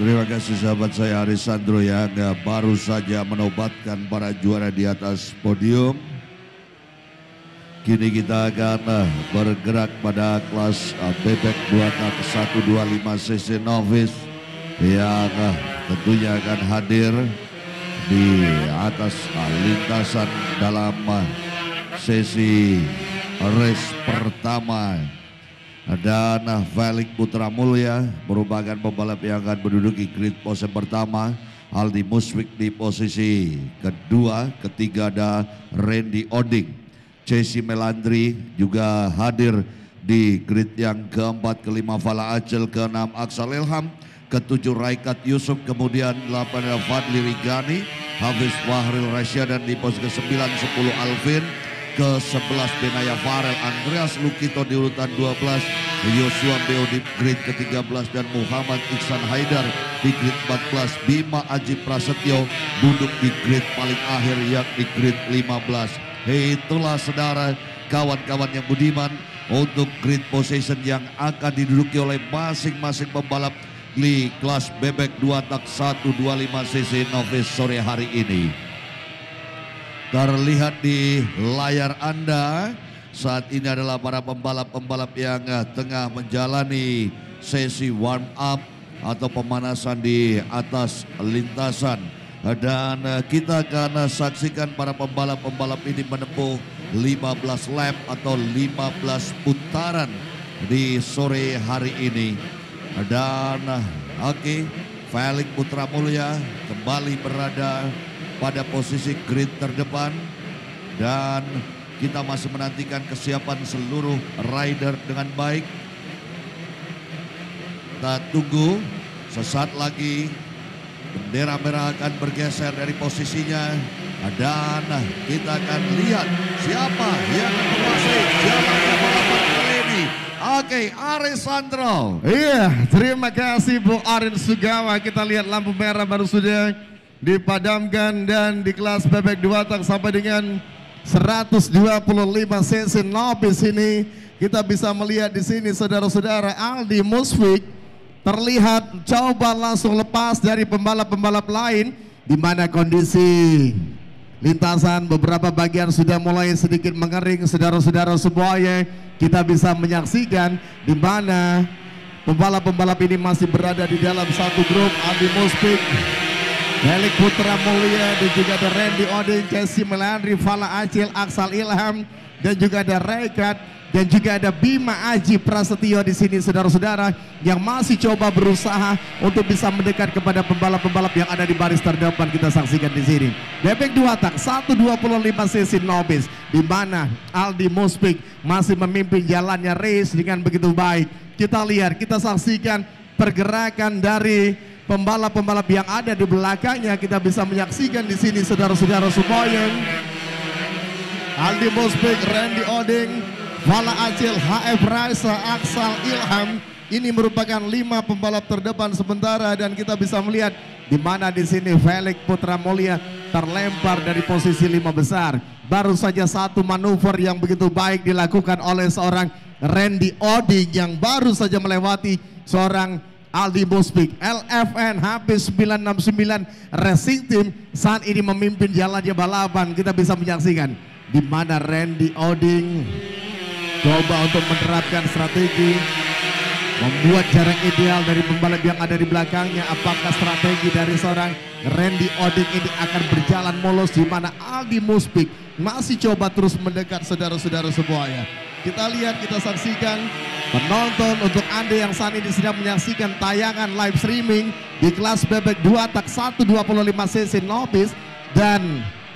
Terima kasih sahabat saya Aris Sandro yang baru saja menobatkan para juara di atas podium. Kini kita akan bergerak pada kelas bebek 125 cc novice yang tentunya akan hadir di atas lintasan dalam sesi race pertama. Dan Felix Putra Mulya merupakan pembalap yang akan menduduki grid pose pertama. Aldi Muswik di posisi kedua, ketiga ada Randy Oding. Jesse Melandri juga hadir di grid yang keempat, kelima Fala Acel, keenam Aksal Ilham, ketujuh Raikat Yusuf, kemudian 8 ada Fadli Rigani, Hafiz Wahril Rasya, dan di posisi ke-9 10 Alvin, ke-11 Benaya Farel, Andreas Lukito di urutan 12, Yosua Beo di grid ke-13 dan Muhammad Iksan Haidar di grid 14. Bima Aji Prasetyo duduk di grid paling akhir yakni grid 15. Itulah saudara kawan-kawan yang budiman untuk grid position yang akan diduduki oleh masing-masing pembalap di kelas bebek 2 tak 125 cc novice sore hari ini. Terlihat di layar Anda saat ini adalah para pembalap-pembalap yang tengah menjalani sesi warm up atau pemanasan di atas lintasan. Dan kita akan saksikan para pembalap-pembalap ini menempuh 15 lap atau 15 putaran di sore hari ini. Dan Felix Putra Mulya kembali berada pada posisi grid terdepan dan kita masih menantikan kesiapan seluruh rider dengan baik. Kita tunggu sesaat lagi bendera merah akan bergeser dari posisinya dan kita akan lihat siapa yang akan menguasai jalannya balapan kali ini. Aris Sandro. Iya, terima kasih Bu Arin Sugawa. Kita lihat lampu merah baru sudah dipadamkan dan di kelas bebek 2 tak sampai dengan 125 cc novice ini kita bisa melihat di sini saudara-saudara Aldi Muswik terlihat coba langsung lepas dari pembalap-pembalap lain di mana kondisi lintasan beberapa bagian sudah mulai sedikit mengering. Saudara-saudara semuanya, kita bisa menyaksikan di mana pembalap-pembalap ini masih berada di dalam satu grup. Aldi Muswik, Felix Putra Mulya, dan juga ada Randy Oding, Jesse Melandri, Fala Acil, Aksal Ilham, dan juga ada Raikat, dan juga ada Bima Aji Prasetyo di sini saudara-saudara yang masih coba berusaha untuk bisa mendekat kepada pembalap-pembalap yang ada di baris terdepan. Kita saksikan di sini. Bebek 2 tak 125 cc novice di mana Aldi Muswik masih memimpin jalannya race dengan begitu baik. Kita lihat, kita saksikan pergerakan dari pembalap-pembalap yang ada di belakangnya. Kita bisa menyaksikan di sini saudara-saudara semuanya. Aldi Muswik, Randy Oding, Fala Acil, HF Raisa, Aksal Ilham. Ini merupakan 5 pembalap terdepan sementara dan kita bisa melihat di mana di sini Felix Putra Mulya terlempar dari posisi 5 besar. Baru saja satu manuver yang begitu baik dilakukan oleh seorang Randy Oding yang baru saja melewati seorang Aldi Muswik. LFN HP969 Racing Team saat ini memimpin jalannya balapan. Kita bisa menyaksikan di mana Randy Oding coba untuk menerapkan strategi membuat jarak ideal dari pembalap yang ada di belakangnya. Apakah strategi dari seorang Randy Oding ini akan berjalan mulus di mana Aldi Muswik masih coba terus mendekat saudara-saudara semuanya. Kita lihat, kita saksikan penonton untuk Anda yang saat ini sedang menyaksikan tayangan live streaming di kelas bebek 2 tak 125 cc novice dan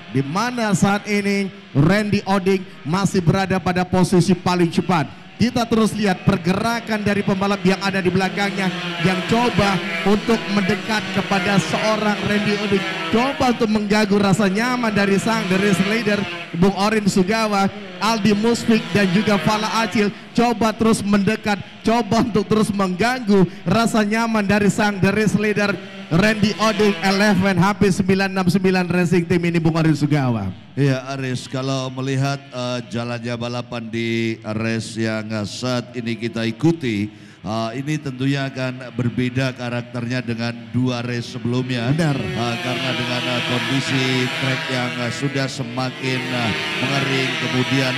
di mana saat ini Randy Oding masih berada pada posisi paling cepat. Kita terus lihat pergerakan dari pembalap yang ada di belakangnya yang coba untuk mendekat kepada seorang Randy Oding, coba untuk mengganggu rasa nyaman dari sang race leader Bung Arin Sugawa. Aldi Muswik dan juga Fala Acil coba terus mendekat, coba untuk terus mengganggu rasa nyaman dari sang race leader Randy Oding, 11 HP969 Racing Team ini Bung Arin Sugawa. Iya Aris, kalau melihat jalannya balapan di race yang saat ini kita ikuti, ini tentunya akan berbeda karakternya dengan 2 race sebelumnya. Benar. Karena dengan kondisi trek yang sudah semakin mengering, kemudian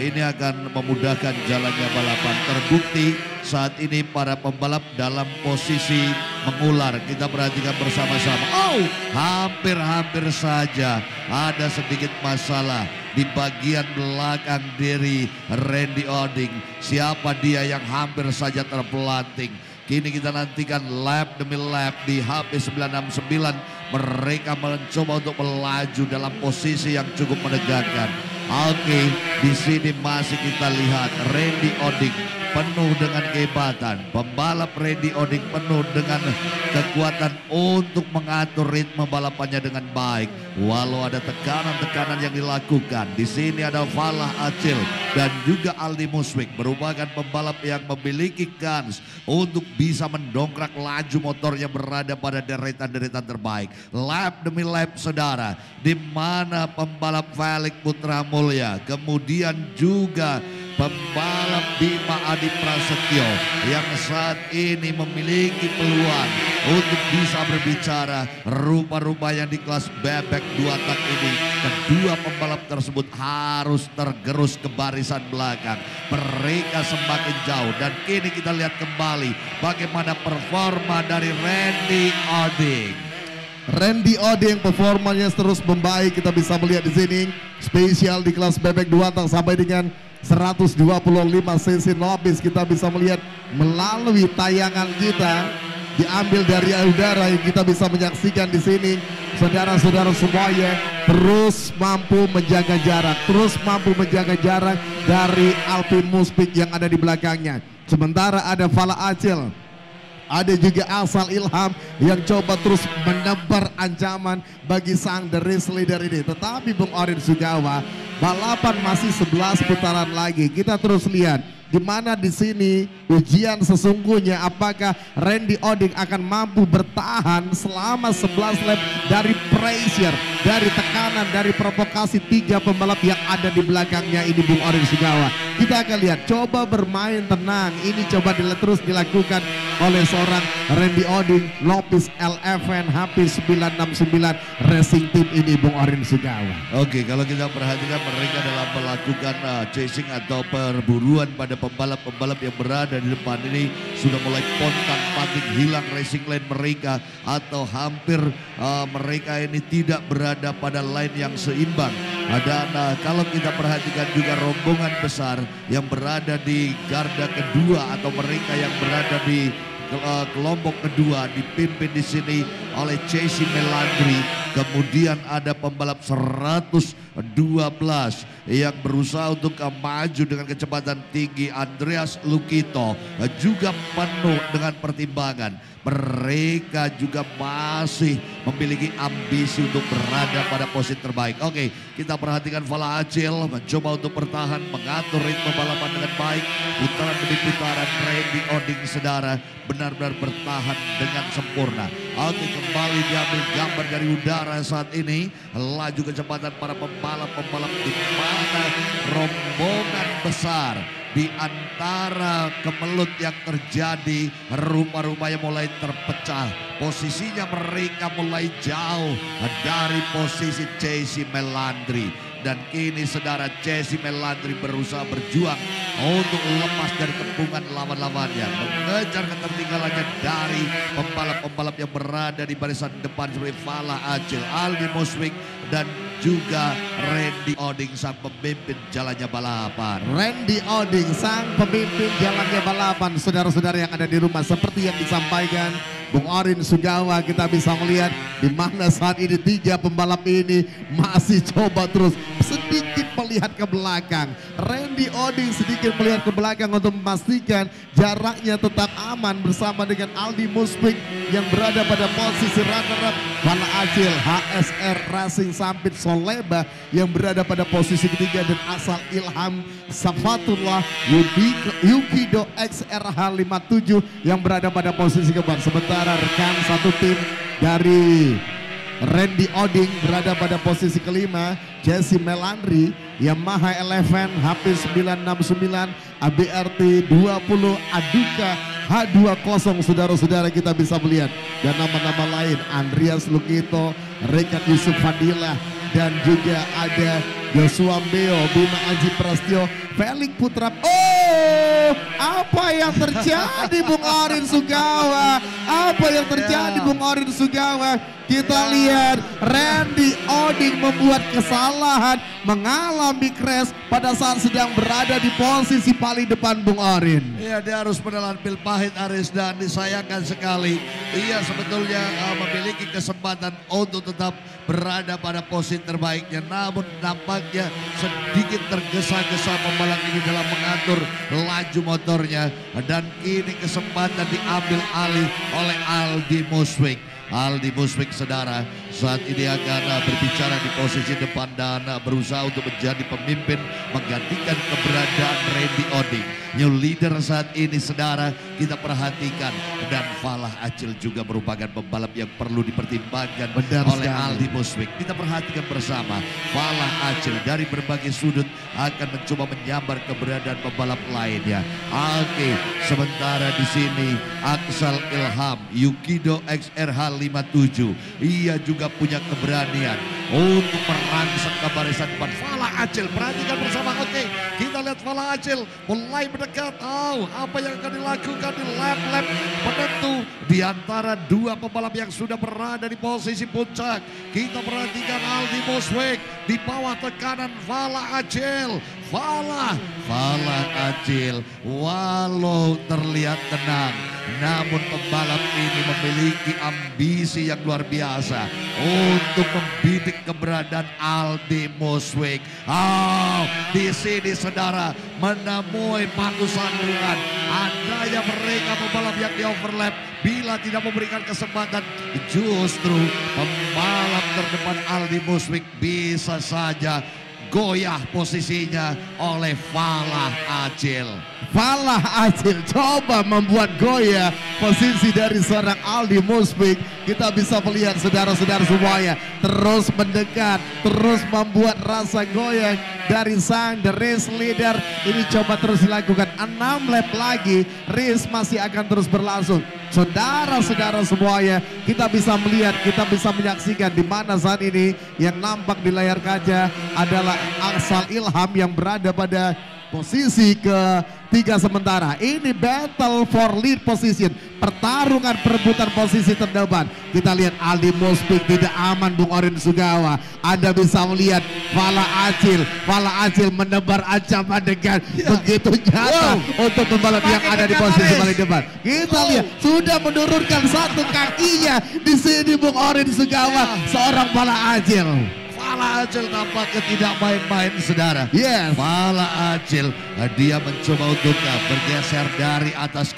ini akan memudahkan jalannya balapan. Terbukti saat ini para pembalap dalam posisi mengular. Kita perhatikan bersama-sama. Oh, hampir-hampir saja ada sedikit masalah di bagian belakang dari Randy Oding. Siapa dia yang hampir saja terpelanting? Kini kita nantikan lap demi lap di HP 969. Mereka mencoba untuk melaju dalam posisi yang cukup menegangkan. Oke, di sini masih kita lihat Randy Oding penuh dengan kehebatan. Pembalap Randy Oding penuh dengan kekuatan untuk mengatur ritme balapannya dengan baik. Walau ada tekanan-tekanan yang dilakukan. Di sini ada Falah Acil dan juga Aldi Muswik merupakan pembalap yang memiliki kans untuk bisa mendongkrak laju motornya berada pada deretan-deretan terbaik. Lap demi lap saudara, di mana pembalap Felix Putra Mulya, kemudian juga pembalap Bima Adi Prasetyo yang saat ini memiliki peluang untuk bisa berbicara. Rupa-rupanya di kelas bebek 2 tak ini kedua pembalap tersebut harus tergerus ke barisan belakang. Mereka semakin jauh dan kini kita lihat kembali bagaimana performa dari Randy Oding. Randy Oding performanya terus membaik. Kita bisa melihat di sini spesial di kelas bebek 2 tak sampai dengan 125 cc novice. Kita bisa melihat melalui tayangan kita diambil dari udara yang kita bisa menyaksikan di sini. Saudara-saudara semuanya terus mampu menjaga jarak, dari Alpin Musbik yang ada di belakangnya. Sementara ada Falah Acil, ada juga Asal Ilham yang coba terus menebar ancaman bagi sang The Race Leader ini. Tetapi Bung Orin Sugawa, balapan masih 11 putaran lagi. Kita terus lihat di mana di sini ujian sesungguhnya, apakah Randy Oding akan mampu bertahan selama 11 lap dari pressure, dari tekanan, dari provokasi 3 pembalap yang ada di belakangnya ini Bung Orin Sugawa. Kita akan lihat, coba bermain tenang. Ini coba terus dilakukan oleh seorang Randy Oding, Lopez LFN HP 969 Racing Team ini Bung Orin Sugawa. Oke, kalau kita perhatikan mereka dalam melakukan chasing atau perburuan pada pembalap-pembalap yang berada di depan ini sudah mulai pontang-panting hilang racing lane mereka, atau hampir mereka ini tidak berada pada line yang seimbang. Dan kalau kita perhatikan juga rombongan besar yang berada di garda kedua atau mereka yang berada di kelompok kedua dipimpin di sini oleh Chasey Melandri. Kemudian ada pembalap 112 yang berusaha untuk maju dengan kecepatan tinggi, Andreas Lukito, juga penuh dengan pertimbangan. Mereka juga masih memiliki ambisi untuk berada pada posisi terbaik. Oke, kita perhatikan Falah Acil mencoba untuk bertahan, mengatur ritme balapan dengan baik. Putaran demi putaran Randy Oding saudara benar-benar bertahan dengan sempurna. Oke, kembali diambil gambar dari udara saat ini. Laju kecepatan para pembalap-pembalap di mana rombongan besar di antara kemelut yang terjadi rupa-rupanya mulai terpecah. Posisinya mereka mulai jauh dari posisi Chasey Melandri. Dan kini saudara Chasey Melandri berusaha berjuang untuk lepas dari kepungan lawan-lawannya, mengejar ketertinggalannya dari pembalap-pembalap yang berada di barisan depan seperti Falah Acil, Aldi Muswik, dan juga Randy Oding sang pemimpin jalannya balapan. Randy Oding sang pemimpin jalannya balapan. Saudara-saudara yang ada di rumah, seperti yang disampaikan Bung Orin Sugawa, kita bisa melihat di mana saat ini 3 pembalap ini masih coba terus sedikit melihat ke belakang. Randy Oding sedikit melihat ke belakang untuk memastikan jaraknya tetap aman bersama dengan Aldi Musbik yang berada pada posisi runner-up. Falah Acil, HSR Racing Sampit Soleba yang berada pada posisi ketiga, dan Asal Ilham Safatullah Yukido XRH57 yang berada pada posisi keempat. Sementara rekan satu tim dari Randy Oding berada pada posisi kelima. Jesse Melandri Yamaha Eleven HP 969 ABRT 20 Aduka H20. Saudara-saudara kita bisa melihat. Dan nama-nama lain Andreas Lukito, Rekat Yusuf Fadilah, dan juga ada Joshua Beo, Bima Aji Prasetyo, Felix Putra. Oh, apa yang terjadi Bung Orin Sugawa? Apa yang terjadi Bung Orin Sugawa? Kita lihat Randy Oding membuat kesalahan, mengalami crash pada saat sedang berada di posisi paling depan Bung Orin. Iya, dia harus menelan pil pahit Aris, dan disayangkan sekali. Ia sebetulnya memiliki kesempatan untuk tetap berada pada posisi terbaiknya, namun nampaknya sedikit tergesa-gesa pembalap ini dalam mengatur laju motornya, dan kini kesempatan diambil alih oleh Aldi Muswik. Aldi Muswik, saudara, saat ini akan berbicara di posisi depan dan berusaha untuk menjadi pemimpin menggantikan keberadaan Randy Oding. New leader saat ini, saudara, kita perhatikan, dan Falah Acil juga merupakan pembalap yang perlu dipertimbangkan oleh Aldi Muswik. Kita perhatikan bersama, Falah Acil dari berbagai sudut akan mencoba menyambar keberadaan pembalap lainnya. Oke, sementara di sini Aksal Ilham Yukido XRH 57, ia juga punya keberanian untuk merangsek ke barisan depan. Falah Acil, perhatikan bersama. Oke, kita lihat Falah Acil mulai mendekat. Oh, apa yang akan dilakukan di lap-lap penentu di antara dua pembalap yang sudah berada di posisi puncak. Kita perhatikan Aldi Muswik di bawah tekanan Falah Acil. Falah Acil walau terlihat tenang, namun pembalap ini memiliki ambisi yang luar biasa untuk membidik keberadaan Aldi Muswik. Oh, di sini saudara menemui batu sandungan. Andanya mereka pembalap yang di overlap, bila tidak memberikan kesempatan, justru pembalap terdepan Aldi Muswik bisa saja goyah posisinya oleh Falah Acil. Falah Acil coba membuat goyah posisi dari seorang Aldi Muswik. Kita bisa melihat saudara-saudara semuanya terus mendekat, terus membuat rasa goyah dari sang the race leader. Ini coba terus dilakukan 6 lap lagi, race masih akan terus berlangsung. Saudara-saudara semuanya, kita bisa melihat, kita bisa menyaksikan di mana saat ini yang nampak di layar kaca adalah Aksal Ilham yang berada pada posisi ketiga sementara. Ini battle for lead position, pertarungan perebutan posisi terdepan. Kita lihat Aldi Muswik tidak aman Bung Orin Sugawa. Anda bisa melihat Falah Acil menebar ancaman dengan begitu nyata untuk pembalap yang ada di posisi paling depan. Kita lihat sudah menurunkan satu kakinya di sini Bung Orin Sugawa, seorang Falah Acil. Falah Acil tampaknya tidak main-main, saudara. Yes. Falah Acil, dia mencoba untuk bergeser dari atas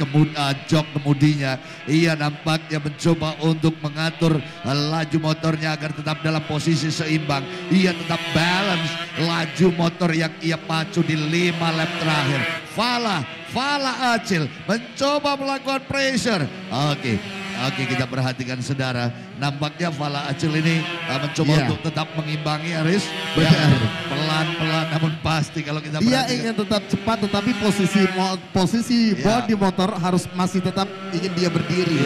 jok kemudinya. Ia nampaknya mencoba untuk mengatur laju motornya agar tetap dalam posisi seimbang. Ia tetap balance laju motor yang ia pacu di 5 lap terakhir. Falah Acil mencoba melakukan pressure. Oke, kita perhatikan saudara. Nampaknya Falah Acil ini mencoba untuk tetap mengimbangi Aris. Benar. Pelan-pelan namun pasti kalau kita dia perhatikan. ingin tetap cepat, tetapi posisi bodi motor harus masih tetap ingin dia berdiri.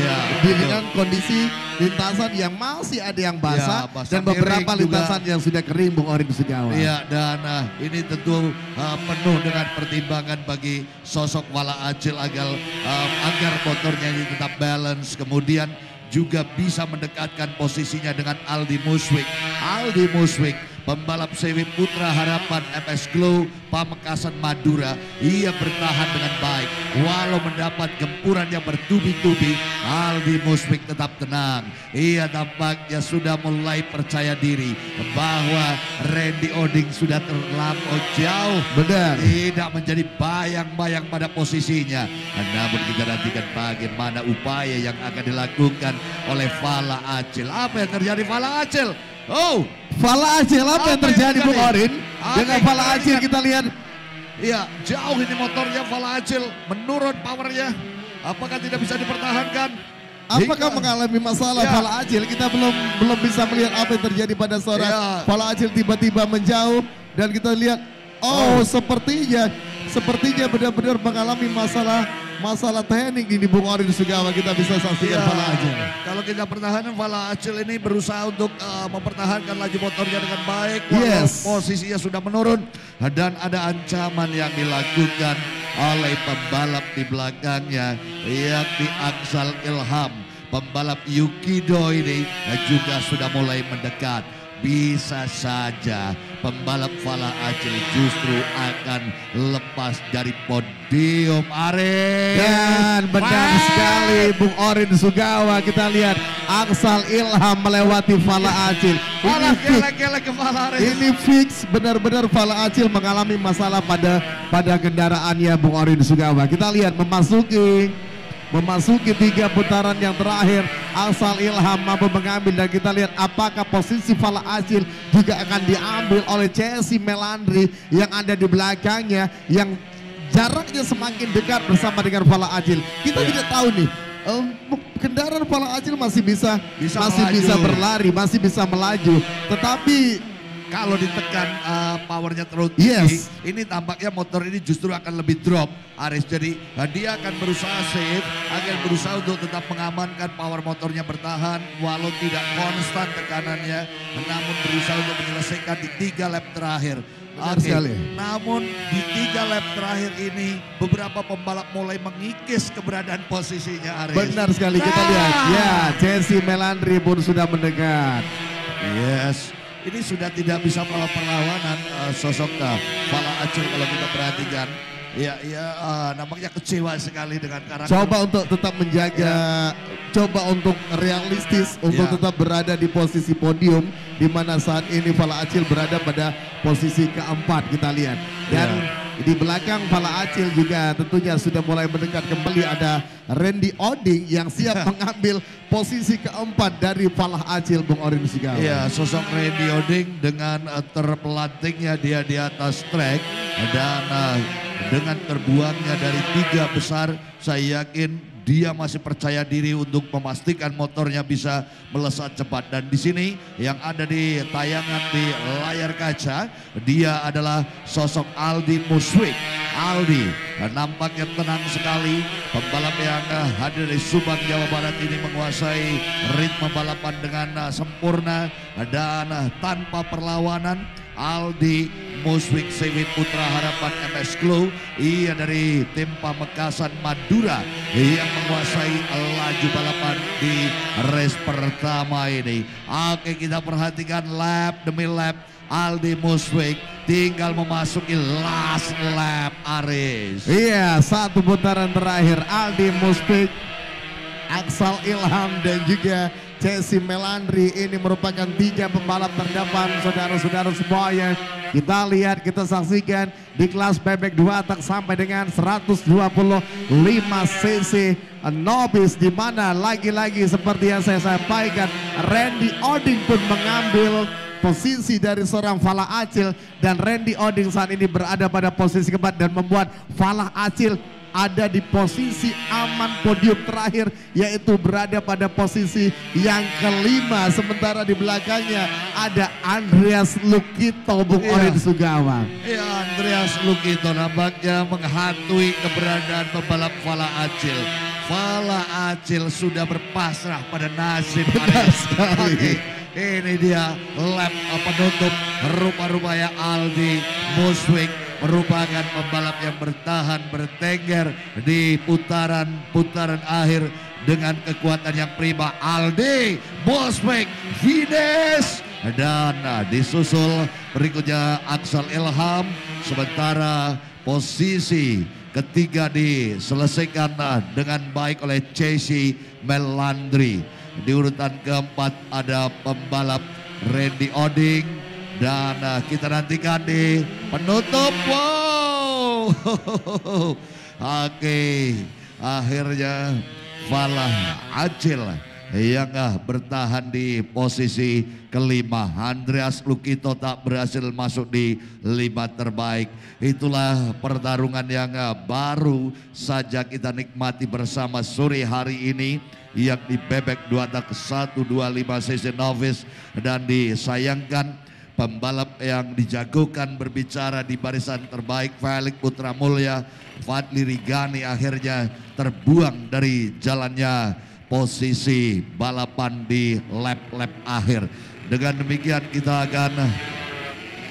Dengan kondisi lintasan yang masih ada yang basah, dan beberapa lintasan yang sudah kering Bung Orin Sugawa. Iya, dan ini tentu penuh dengan pertimbangan bagi sosok Falah Acil agar motornya ini tetap balance, kemudian juga bisa mendekatkan posisinya dengan Aldi Muswik. Aldi Muswik, pembalap CW Putra Harapan MS Glow Pamekasan Madura, ia bertahan dengan baik. Walau mendapat gempuran yang bertubi-tubi, Aldi Muswik tetap tenang. Ia tampaknya sudah mulai percaya diri bahwa Randy Oding sudah terlampau jauh. Benar. Tidak menjadi bayang-bayang pada posisinya. Namun kita nantikan bagaimana upaya yang akan dilakukan oleh Falah Acil. Apa yang terjadi Falah Acil? Oh, Falah Acil, apa yang terjadi Bung Orin? Dengan Falah Acil kita lihat. Iya, jauh ini motornya Falah Acil, menurun powernya. Apakah tidak bisa dipertahankan? Apakah mengalami masalah Fala Acil? Kita belum bisa melihat apa yang terjadi pada seorang Fala Acil tiba-tiba menjauh dan kita lihat sepertinya benar-benar mengalami masalah teknik di Bung Orin Sugawa. Kita bisa saksikan Fala Acil. Kalau kita pertahanan Fala Acil ini berusaha untuk mempertahankan laju motornya dengan baik. Posisinya sudah menurun dan ada ancaman yang dilakukan oleh pembalap di belakangnya, yakni Aksal Ilham. Pembalap Yukido ini juga sudah mulai mendekat. Bisa saja pembalap Fala Acil justru akan lepas dari podium, Aris. Dan benar sekali Bung Orin Sugawa, kita lihat Aksal Ilham melewati Fala Acil. Ini fix benar-benar Fala Acil mengalami masalah pada kendaraannya Bung Orin Sugawa. Kita lihat memasuki 3 putaran yang terakhir, Aksal Ilham mampu mengambil dan kita lihat apakah posisi Fala Acil juga akan diambil oleh Chelsea Melandri yang ada di belakangnya, yang jaraknya semakin dekat bersama dengan Fala Acil. Kita tidak tahu nih, kendaraan Fala Acil masih bisa berlari, masih bisa melaju, tetapi kalau ditekan powernya terlalu tinggi, ini tampaknya motor ini justru akan lebih drop, Aris. Jadi dia akan berusaha save, akan berusaha untuk tetap mengamankan power motornya bertahan walau tidak konstan tekanannya, namun berusaha untuk menyelesaikan di 3 lap terakhir. Namun di 3 lap terakhir ini beberapa pembalap mulai mengikis keberadaan posisinya, Aris. Benar sekali, kita lihat Chelsea Melandri pun sudah mendekat. Ini sudah tidak bisa melawan perlawanan sosok Fala Acil kalau kita perhatikan. Nampaknya kecewa sekali dengan karakter. Coba untuk tetap menjaga, coba untuk realistis, untuk tetap berada di posisi podium, di mana saat ini Fala Acil berada pada posisi keempat, kita lihat. Dan di belakang Fala Acil juga tentunya sudah mulai mendekat kembali, ada Randy Oding yang siap mengambil posisi keempat dari Fala Acil, Bung Orin Sugawa. Sosok Randy Oding dengan terpelantingnya dia di atas trek dan dengan terbuangnya dari 3 besar, saya yakin dia masih percaya diri untuk memastikan motornya bisa melesat cepat. Dan di sini yang ada di tayangan di layar kaca, dia adalah sosok Aldi Muswik. Aldi nampaknya tenang sekali, pembalap yang hadir dari Subang, Jawa Barat ini menguasai ritme balapan dengan sempurna dan tanpa perlawanan. Aldi Muswik Sewit Putra Harapan MS Glow, ia dari tim Pamekasan Madura yang menguasai laju balapan di race pertama ini. Oke, kita perhatikan lap demi lap Aldi Muswik tinggal memasuki last lap, Aris. 1 putaran terakhir Aldi Muswik, Aksal Ilham dan juga Chelsea Melandri, ini merupakan 3 pembalap terdepan, saudara-saudara semuanya. Kita lihat, kita saksikan di kelas bebek 2 tak sampai dengan 125 cc novice, di mana lagi-lagi seperti yang saya sampaikan, Randy Oding pun mengambil posisi dari seorang Fala Acil, dan Randy Oding saat ini berada pada posisi keempat dan membuat Fala Acil ada di posisi aman podium terakhir, yaitu berada pada posisi yang kelima. Sementara di belakangnya ada Andreas Lukito, Bung Orin Sugawa. Andreas Lukito nampaknya menghantui keberadaan pembalap Fala Acil. Fala Acil sudah berpasrah pada nasib. Ini dia lap penutup, rupa-rupanya Aldi Muswik merupakan pembalap yang bertahan bertengger di putaran akhir dengan kekuatan yang prima. Aldi Muswik finish dan disusul berikutnya Aksal Ilham, sementara posisi ketiga diselesaikan dengan baik oleh Chelsea Melandri. Di urutan keempat ada pembalap Randy Oding, dan kita nantikan di penutup. Oke, akhirnya Fala Acil yang bertahan di posisi kelima. Andreas Lukito tak berhasil masuk di 5 terbaik. Itulah pertarungan yang baru saja kita nikmati bersama sore hari ini, yang di bebek 2 tak 125 cc novice. Dan disayangkan pembalap yang dijagokan berbicara di barisan terbaik, Felix Putra Mulya, Fadli Rigani, akhirnya terbuang dari jalannya posisi balapan di lap-lap akhir. Dengan demikian kita akan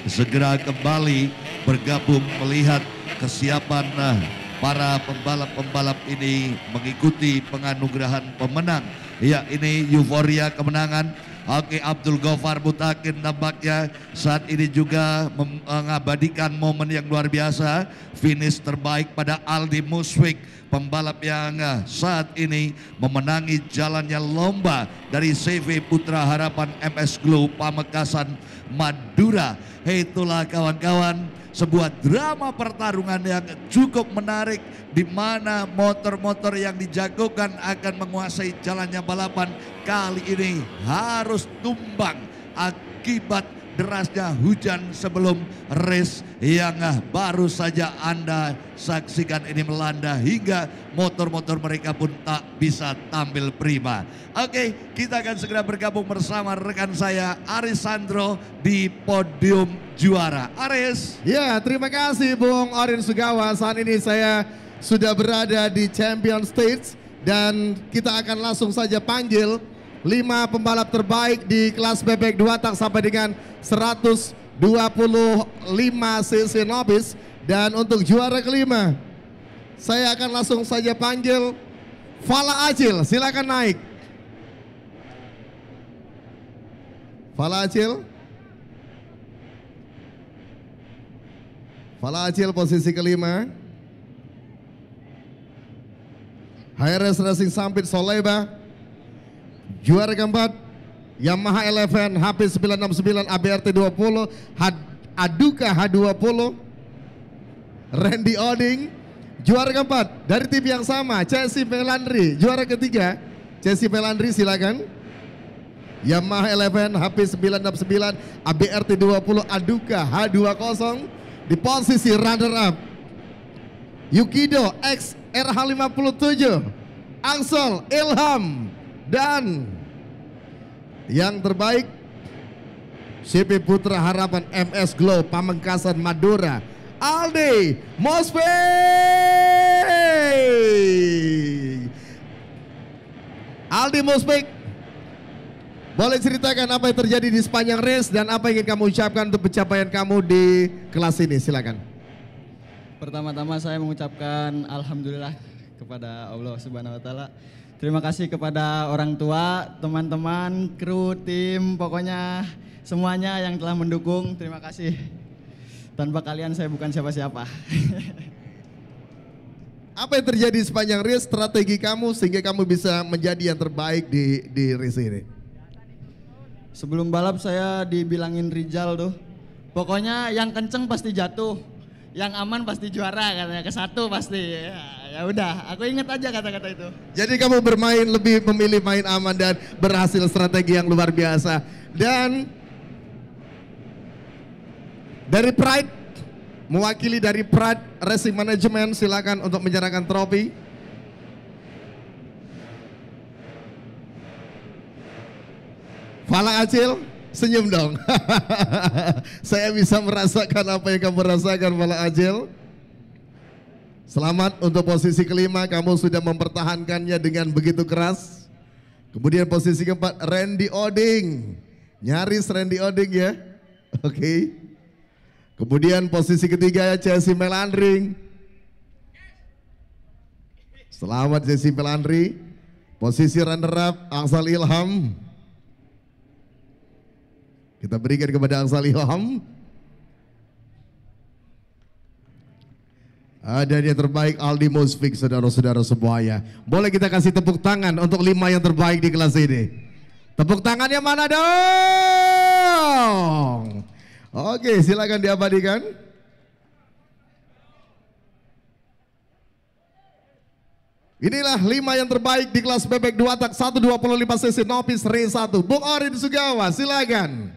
segera kembali bergabung melihat kesiapan para pembalap-pembalap ini mengikuti penganugerahan pemenang. Ya, ini euforia kemenangan. Oke, Abdul Ghaffar Mutakin tampaknya saat ini juga mengabadikan momen yang luar biasa. Finish terbaik pada Aldi Muswik, pembalap yang saat ini memenangi jalannya lomba dari CV Putra Harapan MS Glow Pamekasan Madura. Itulah kawan-kawan, sebuah drama pertarungan yang cukup menarik, di mana motor-motor yang dijagokan akan menguasai jalannya balapan kali ini harus tumbang akibat derasnya hujan sebelum race yang baru saja Anda saksikan ini melanda, hingga motor-motor mereka pun tak bisa tampil prima. Oke, kita akan segera bergabung bersama rekan saya Aris Sandro di podium juara. Aris. Ya, terima kasih Bung Orin Sugawa. Saat ini saya sudah berada di Champion Stage dan kita akan langsung saja panggil 5 pembalap terbaik di kelas bebek 2 tak sampai dengan 125 cc novice. Dan untuk juara kelima, saya akan langsung saja panggil Fala Acil. Silakan naik. Fala Acil. Fala Acil posisi kelima. HRS Racing Sampit Soleba. Juara keempat Yamaha Eleven HP 969 ABRT 20 Aduka H20 Randy Oding. Juara keempat dari tim yang sama Chelsea Melandri. Juara ketiga Chelsea Melandri, silakan. Yamaha Eleven HP 969 ABRT 20 Aduka H20. Di posisi runner up Yukido X RH57 Angsel Ilham. Dan yang terbaik CV Putra Harapan MS Glow Pamekasan Madura Aldi Musfik. Aldi Musfik, boleh ceritakan apa yang terjadi di sepanjang race dan apa yang ingin kamu ucapkan untuk pencapaian kamu di kelas ini, silakan. Pertama-tama saya mengucapkan alhamdulillah kepada Allah Subhanahu wa taala. Terima kasih kepada orang tua, teman-teman, kru, tim, pokoknya semuanya yang telah mendukung. Terima kasih. Tanpa kalian saya bukan siapa-siapa. Apa yang terjadi sepanjang race, strategi kamu sehingga kamu bisa menjadi yang terbaik di race ini? Sebelum balap saya dibilangin Rijal tuh. Pokoknya yang kenceng pasti jatuh, yang aman pasti juara katanya, ke satu pasti. Ya udah, aku inget aja kata-kata itu. Jadi kamu lebih memilih main aman dan berhasil strategi yang luar biasa. Dan dari Pride, mewakili dari Pride Racing Management, silakan untuk menyerahkan trofi. Fala Acil, senyum dong. Saya bisa merasakan apa yang kamu rasakan, Fala Acil. Selamat untuk posisi kelima, kamu sudah mempertahankannya dengan begitu keras. Kemudian posisi keempat Randy Oding, nyaris Randy Oding ya. Oke. Kemudian posisi ketiga Chelsea Melandri. Selamat Chelsea Melandri. Posisi runner up Angsal Ilham. Kita berikan kepada Angsal Ilham. Ada yang terbaik Aldi Musfik, saudara-saudara semuanya. Boleh kita kasih tepuk tangan untuk 5 yang terbaik di kelas ini. Tepuk tangannya mana dong? Oke, silakan diabadikan. Inilah 5 yang terbaik di kelas bebek 2 tak 125 cc novice race 1. Bung Orin Sugawa, silakan.